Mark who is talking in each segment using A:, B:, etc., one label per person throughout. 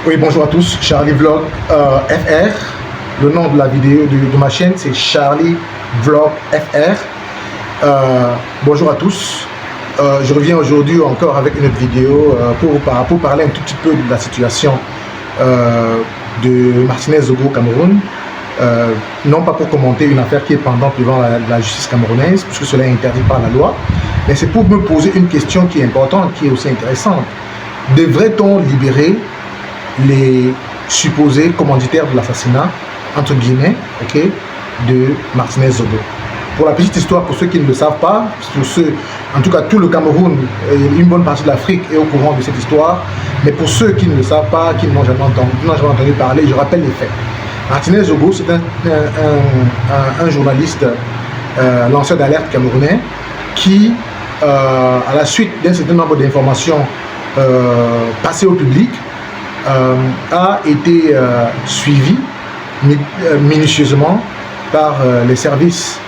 A: Oui, bonjour à tous, Charlie Vlog FR. Le nom de la vidéo de ma chaîne, c'est Charlie Vlog FR. Bonjour à tous. Je reviens aujourd'hui encore avec une autre vidéo pour parler un tout petit peu de la situation de Martinez Zogo au Cameroun. Non pas pour commenter une affaire qui est pendante devant la justice camerounaise, puisque cela est interdit par la loi, mais c'est pour me poser une question qui est importante, qui est aussi intéressante. Devrait-on libérer les supposés commanditaires de l'assassinat, entre guillemets, de Martinez Zogo? Pour la petite histoire, pour ceux qui ne le savent pas, pour ceux, en tout cas tout le Cameroun, une bonne partie de l'Afrique est au courant de cette histoire, mais pour ceux qui ne le savent pas, qui n'ont jamais entendu parler, je rappelle les faits. Martinez Zogo, c'est un journaliste, lanceur d'alerte camerounais, qui, à la suite d'un certain nombre d'informations passées au public, a été suivi minutieusement par les services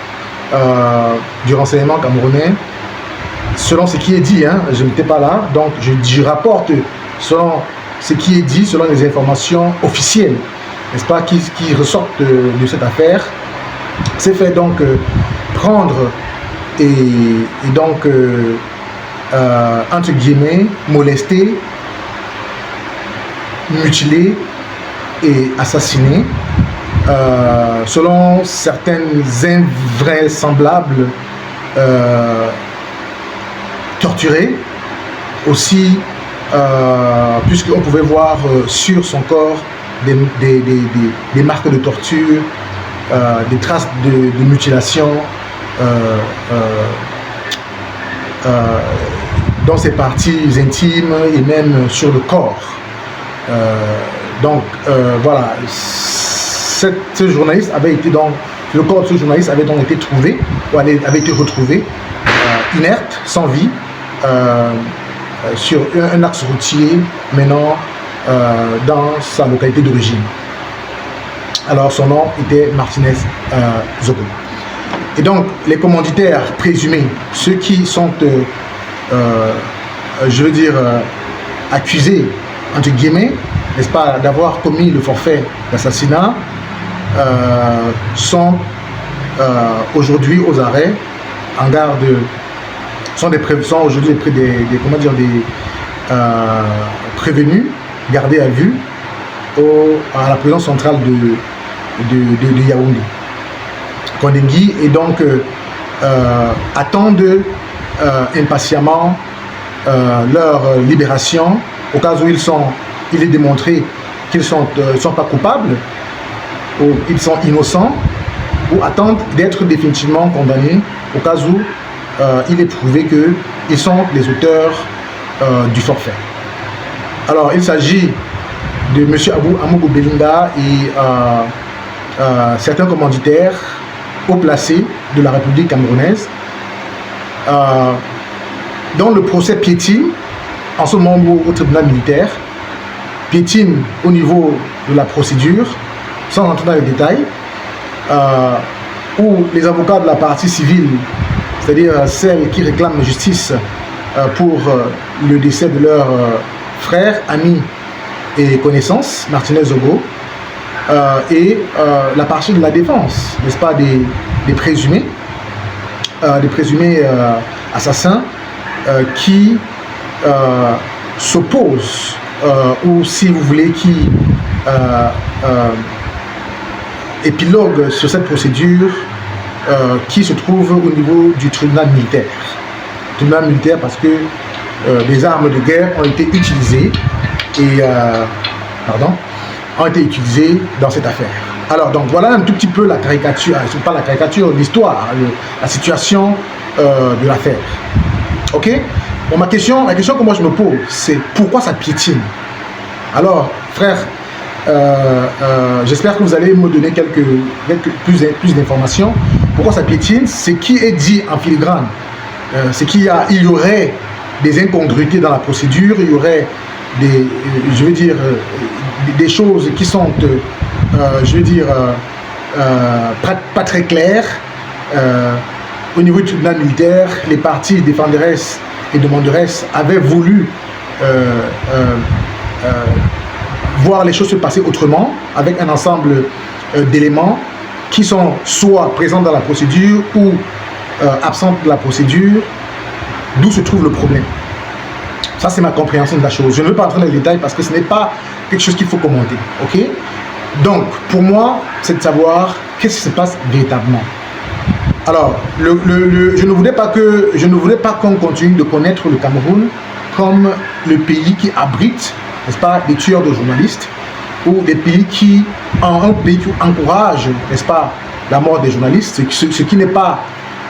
A: du renseignement camerounais, selon ce qui est dit, je n'étais pas là, donc je rapporte selon ce qui est dit, selon les informations officielles, n'est-ce pas, qui ressortent de cette affaire. C'est fait donc prendre et donc entre guillemets molester, mutilé et assassiné, selon certaines invraisemblables, torturé aussi, puisqu'on pouvait voir sur son corps des marques de torture, des traces de mutilation dans ses parties intimes et même sur le corps. Voilà, ce journaliste avait été donc, le corps de ce journaliste avait donc été trouvé, ou avait été retrouvé inerte, sans vie, sur un axe routier menant dans sa localité d'origine. Alors son nom était Martinez Zogo. Et donc les commanditaires présumés, ceux qui sont, je veux dire, accusés, entre guillemets, n'est-ce pas, d'avoir commis le forfait d'assassinat, sont aujourd'hui aux arrêts, en garde, sont aujourd'hui prévenus, gardés à vue à la prison centrale de Yaoundé. Kondengui, et donc attendent impatiemment leur libération au cas où il est démontré qu'ils ne sont pas coupables ou ils sont innocents, ou attendent d'être définitivement condamnés au cas où il est prouvé qu'ils sont les auteurs du forfait. Alors il s'agit de M. Amougou Belinda et certains commanditaires haut placés de la République camerounaise, dont le procès piétine en ce moment au tribunal militaire, piétine au niveau de la procédure, sans entrer dans les détails, où les avocats de la partie civile, c'est-à-dire celles qui réclament justice pour le décès de leur frère, ami et connaissance, Martinez Zogo, et la partie de la défense, n'est-ce pas, des présumés assassins qui s'opposent, ou si vous voulez, qui épiloguent sur cette procédure qui se trouve au niveau du tribunal militaire. Tribunal militaire parce que des armes de guerre ont été utilisées dans cette affaire. Alors donc voilà un tout petit peu la caricature, pas la caricature, l'histoire, la situation de l'affaire. Ok. Bon, la question que moi je me pose, c'est pourquoi ça piétine. Alors frère, j'espère que vous allez me donner plus d'informations. Pourquoi ça piétine? Ce qui est dit en filigrane, c'est qu'il y aurait des incongruités dans la procédure, il y aurait des choses qui sont, pas très claires. Au niveau du tribunal militaire, les parties défenderesses et demanderesses avaient voulu voir les choses se passer autrement, avec un ensemble d'éléments qui sont soit présents dans la procédure ou absents de la procédure, d'où se trouve le problème. Ça, c'est ma compréhension de la chose. Je ne veux pas entrer dans les détails parce que ce n'est pas quelque chose qu'il faut commenter. Ok? Donc, pour moi, c'est de savoir qu'est-ce qui se passe véritablement. Alors, je ne voudrais pas qu'on continue de connaître le Cameroun comme le pays qui abrite, n'est-ce pas, des tueurs de journalistes, ou des pays qui, un pays qui encourage, n'est-ce pas, la mort des journalistes, ce qui n'est pas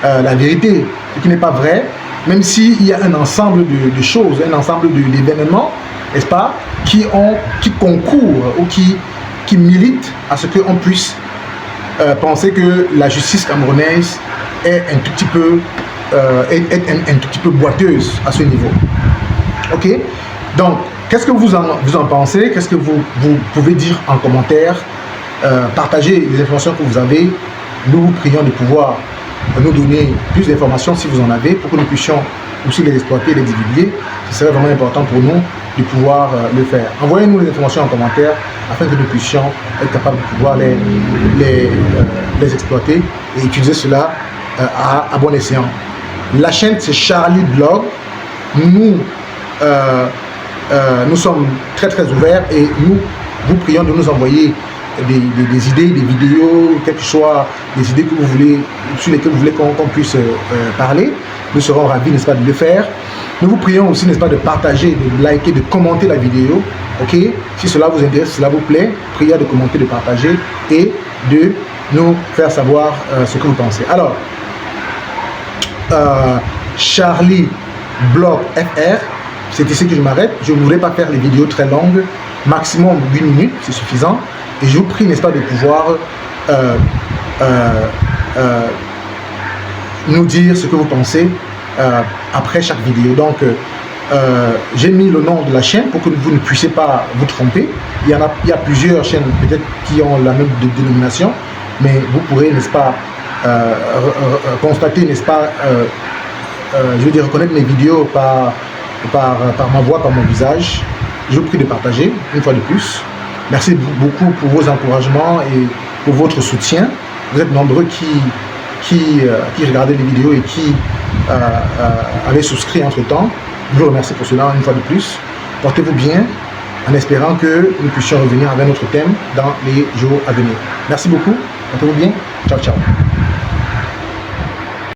A: la vérité, ce qui n'est pas vrai, même s'il y a un ensemble de choses, un ensemble d'événements, n'est-ce pas, qui concourent ou qui militent à ce qu'on puisse penser que la justice camerounaise est un tout petit peu boiteuse à ce niveau. Ok? Donc, qu'est-ce que vous en pensez? Qu'est-ce que vous pouvez dire en commentaire? Partagez les informations que vous avez. Nous vous prions de pouvoir nous donner plus d'informations si vous en avez, pour que nous puissions aussi les exploiter et les divulguer. Ce serait vraiment important pour nous de pouvoir le faire. Envoyez-nous les informations en commentaire afin que nous puissions être capables de pouvoir les exploiter et utiliser cela à bon escient. La chaîne, c'est Charlie Blog. Nous sommes très ouverts et nous vous prions de nous envoyer des idées, des vidéos, quelles que soient les idées que vous voulez, sur lesquelles vous voulez qu'on puisse parler. Nous serons ravis, n'est-ce pas, de le faire. Nous vous prions aussi, n'est-ce pas, de partager, de liker, de commenter la vidéo. Ok? Si cela vous intéresse, si cela vous plaît, priez de commenter, de partager et de nous faire savoir ce que vous pensez. Alors, Charlie Blog FR, c'est ici que je m'arrête. Je ne voudrais pas faire les vidéos très longues, maximum 8 minutes, c'est suffisant. Et je vous prie, n'est-ce pas, de pouvoir nous dire ce que vous pensez après chaque vidéo. Donc, j'ai mis le nom de la chaîne pour que vous ne puissiez pas vous tromper. Il y a plusieurs chaînes peut-être qui ont la même dénomination, mais vous pourrez, n'est-ce pas, constater, n'est-ce pas, je veux dire, reconnaître mes vidéos par ma voix, par mon visage. Je vous prie de partager une fois de plus. Merci beaucoup pour vos encouragements et pour votre soutien. Vous êtes nombreux qui regardaient les vidéos et qui avaient souscrit entre-temps. Je vous remercie pour cela une fois de plus. Portez-vous bien en espérant que nous puissions revenir avec notre thème dans les jours à venir. Merci beaucoup. Portez-vous bien. Ciao, ciao.